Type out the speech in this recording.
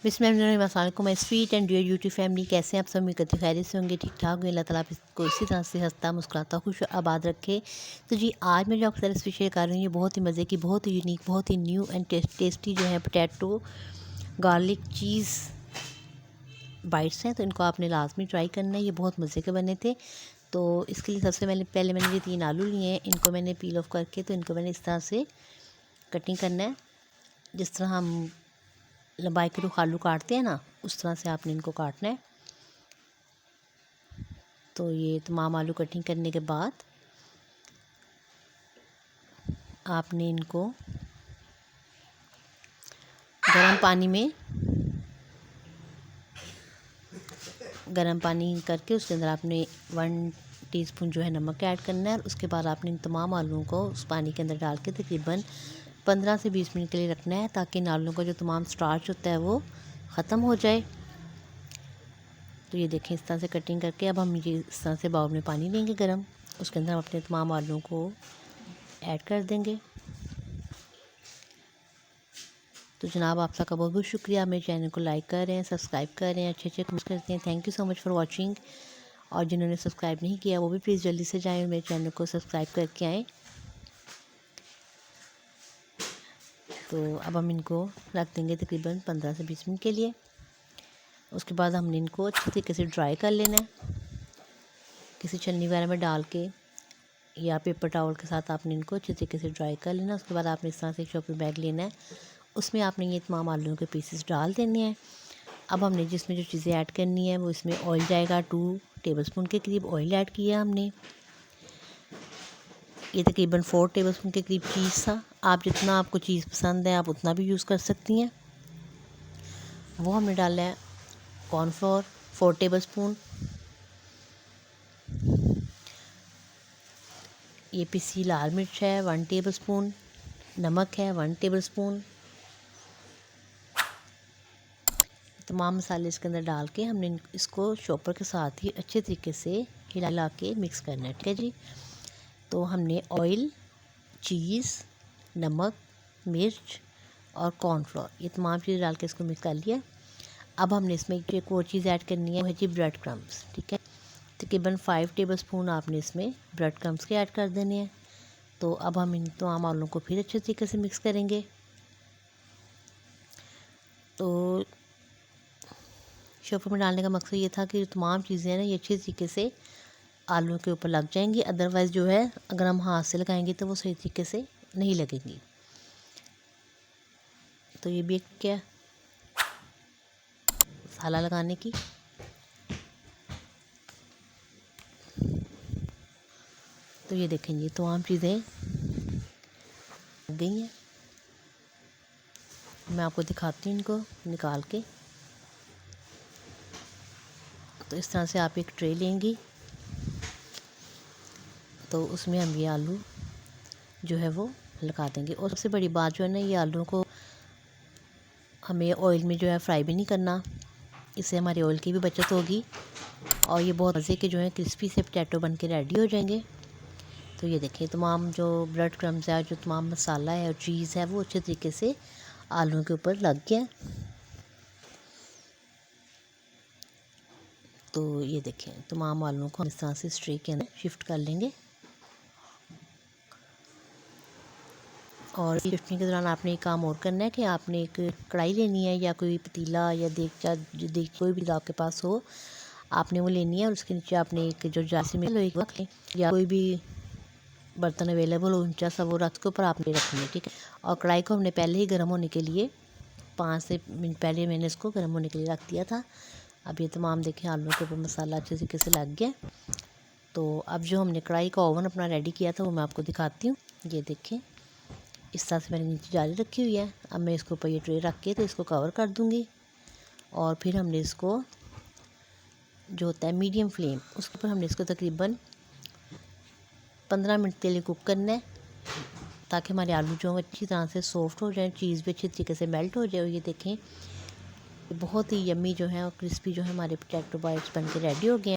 बिस्मिल्लाहिर्रहमानिर्रहीम। My sweet and dear YouTube family, कैसे हैं आप सब? उम्मीद करती हूँ खैरियत से होंगे, ठीक ठाक होंगे। अल्लाह ताला आपको इसी तरह से हंसता मुस्कुराता खुश आबाद रखे। तो जी आज मैं जो आपके साथ रेसिपी शेयर कर रही हूँ, ये बहुत ही मज़े की, बहुत ही यूनिक, बहुत ही न्यू एंड टेस्टी जो है पोटैटो गार्लिक चीज़ बाइट्स हैं। तो इनको आपने लाजमी ट्राई करना है, ये बहुत मज़े के बने थे। तो इसके लिए सबसे पहले मैंने ये 3 आलू लिए हैं, इनको मैंने पील ऑफ करके तो इनको मैंने इस तरह से कटिंग करना है। जिस तरह हम लंबाई के रुख आलू काटते हैं ना, उस तरह से आपने इनको काटना है। तो ये तमाम आलू कटिंग करने के बाद आपने इनको गर्म पानी करके उसके अंदर आपने 1 टीस्पून जो है नमक ऐड करना है। और उसके बाद आपने इन तमाम आलूओं को उस पानी के अंदर डाल के तकरीबन 15 से 20 मिनट के लिए रखना है, ताकि इन आलूओं का जो तमाम स्टार्च होता है वो ख़त्म हो जाए। तो ये देखें, इस तरह से कटिंग करके अब हम ये इस तरह से बाउल में पानी लेंगे गरम, उसके अंदर हम अपने तमाम आलूओं को ऐड कर देंगे। तो जनाब आप सबका बहुत बहुत शुक्रिया, मेरे चैनल को लाइक कर रहे हैं, सब्सक्राइब कर रहे हैं, अच्छे कमेंट्स करते हैं। Thank you so much for watching. और जिन्होंने सब्सक्राइब नहीं किया वो भी प्लीज़ जल्दी से जाएँ और मेरे चैनल को सब्सक्राइब करके आएँ। तो अब हम इनको रख देंगे तकरीबन 15 से 20 मिनट के लिए। उसके बाद हमने इनको अच्छे तरीके से ड्राई कर लेना है, किसी छन्नी वगैरह में डाल के या पेपर टॉवल के साथ आपने इनको अच्छे तरीके से ड्राई कर लेना। उसके बाद आपने इस तरह से एक शॉपिंग बैग लेना है, उसमें आपने ये तमाम आलूओं के पीसेस डाल देने हैं। अब हमने जिसमें जो चीज़ें ऐड करनी है वो इसमें ऑयल जाएगा, 2 टेबलस्पून के करीब ऑयल ऐड किया हमने। ये तकरीबन 4 टेबलस्पून के करीब चीज़ था। आप जितना आपको चीज़ पसंद है आप उतना भी यूज़ कर सकती हैं। वो हमने डाला है कॉर्नफ्लोर 4 टेबलस्पून, ये पिसी लाल मिर्च है 1 टेबलस्पून, नमक है 1 टेबलस्पून। तमाम मसाले इसके अंदर डाल के हमने इसको चॉपर के साथ ही अच्छे तरीके से हिला के मिक्स करना है, ठीक है जी। तो हमने ऑयल, चीज़, नमक, मिर्च और कॉर्नफ्लोर ये तमाम चीज़ें डाल के इसको मिक्स कर लिया। अब हमने इसमें एक और चीज़ ऐड करनी है, वो है जी ब्रेड क्रम्स, ठीक है। तकरीबन 5 टेबलस्पून आपने इसमें ब्रेड क्रम्स के ऐड कर देने हैं। तो अब हम इन तमाम आलूओं को फिर अच्छे तरीके से मिक्स करेंगे। तो शॉपर में डालने का मकसद ये था कि तमाम चीज़ें ना ये अच्छे तरीके से आलू के ऊपर लग जाएंगी, अदरवाइज़ जो है अगर हम हाथ से लगाएंगे तो वो सही तरीके से नहीं लगेंगी। तो ये भी एक क्या मसाला लगाने की। तो ये देखेंगे तमाम चीज़ें लग गई हैं। मैं आपको दिखाती हूँ इनको निकाल के। तो इस तरह से आप एक ट्रे लेंगी, तो उसमें हम ये आलू जो है वो लगा देंगे। और सबसे बड़ी बात जो है ना, ये आलू को हमें ऑयल में जो है फ्राई भी नहीं करना, इससे हमारे ऑयल की भी बचत होगी और ये बहुत मज़े के जो है क्रिस्पी से पोटैटो बन के रेडी हो जाएंगे। तो ये देखिए तमाम जो ब्रेड क्रम्स है, जो तमाम मसाला है और चीज़ है वो अच्छे तरीके से आलूओं के ऊपर लग गया। तो ये देखें तमाम आलूओं को हम इस तरह से इस ट्रे के अंदर शिफ्ट कर लेंगे। और शिफ्टिंग के दौरान आपने एक काम और करना है कि आपने एक कढ़ाई लेनी है या कोई पतीला या देगचा, कोई भी आपके पास हो, आपने वो लेनी है। और उसके नीचे आपने एक जो जासी में लोहे की या कोई भी बर्तन अवेलेबल हो ऊंचा सा, वो रख के ऊपर आपने रखनी है, ठीक है। और कढ़ाई को हमने पहले ही गर्म होने के लिए 5 से मिनट पहले मैंने इसको गर्म होने के लिए रख दिया था। अब ये तमाम देखें आलू के ऊपर मसाला अच्छे तरीके से लग गया। तो अब जो हमने कढ़ाई का ओवन अपना रेडी किया था वो मैं आपको दिखाती हूँ। ये देखें इस तरह से मैंने नीचे जाली रखी हुई है। अब मैं इसके ऊपर ये ट्रे रख के तो इसको कवर कर दूँगी और फिर हमने इसको जो होता है मीडियम फ्लेम, उसके ऊपर हमने इसको तकरीबन 15 मिनट के लिए कुक करना है, ताकि हमारे आलू जो अच्छी तरह से सॉफ्ट हो जाए, चीज़ भी अच्छी तरीके से मेल्ट हो जाए। और ये देखें बहुत ही यम्मी जो है और क्रिस्पी जो है हमारे पोटैटो बाइट्स बन के रेडी हो गए हैं।